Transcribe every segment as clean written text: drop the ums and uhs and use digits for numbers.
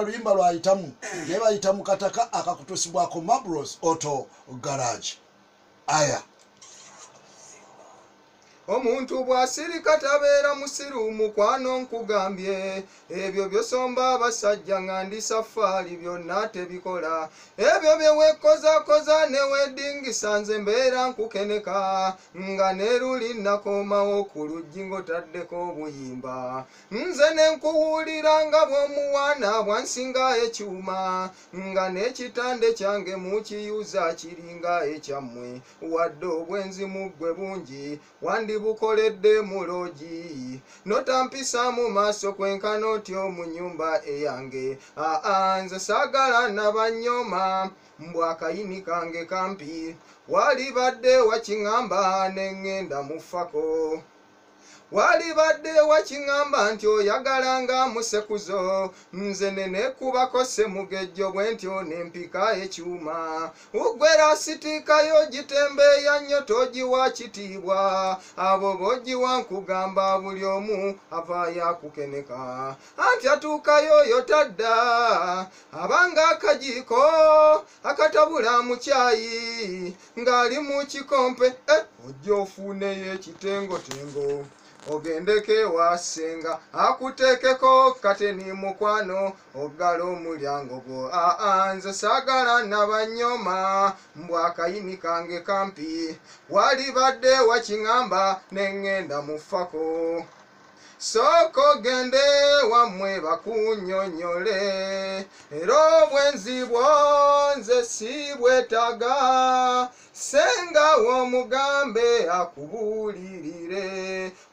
luyimba lwayitamu naye bayita mu kataka akakutusibwako Mabros Auto Garage. Aya omuntu bw'asirika tabeera musiru mukwano nkugambye ebyo byosomba abasajja nga ndi safari byonna tebikola ebyo byewekozakoza newedingisa nze mbeera nkukeneka nga neruli nakomawo ku luggi ng'otaddeko obuyimba nze nenkuwulira nga bw'omuwaana bwansinga ekyuma nga n'ekitande kyange mukiyuza kiringa ekyammwe wadde obwenzimu ggwe bungi bukoledde muloji notampisa mu maaso kwenkana otyo mu nyumba eyange nze saagala nabanyoma mbw akayini kange kampi wali badde wakiŋŋamba neŋŋenda mufako wali badde wakiŋŋamba nti oyagalanga musekuzo nze nenekubako semugejjo bwe ntyo nempika ekyuma ugwera sitiikayo gitembeeya nnyo togiwa kitiibwa abo bogiwa nkugamba buli omu avaayo akukeneka anti atuukayo yo tadda abanga akajiiko akatabula mu kyayi ng'ali mu kikompe ojja ofuuneyo ekitengotengo ogendeke wasenga akuteekeko kateni mukwano oggala omulyango gwo nze saagala nabanyoma mbw akayini kange kampi wali badde wakiŋŋamba neŋŋenda mufako soko gende wammwe bakunnyonnyole era obwenzi bwo nze si bwetaaga senga w'omugambe akubuulirire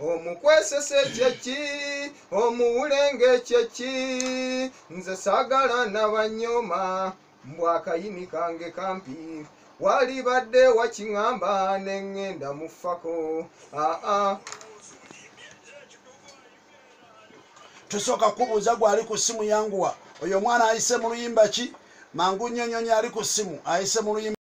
omukwesese kyeki omuwulenge kyeki nze saagala nabanyoma mbw akayini kange kampi wali badde wakiŋŋamba neŋŋenda mufako tusooka kubuuza gwali ku ssimu yanguwa oyo omwana ayise mu luyimba ki mangu nnyonyonyi ali ku ssimu ayise mu luyimba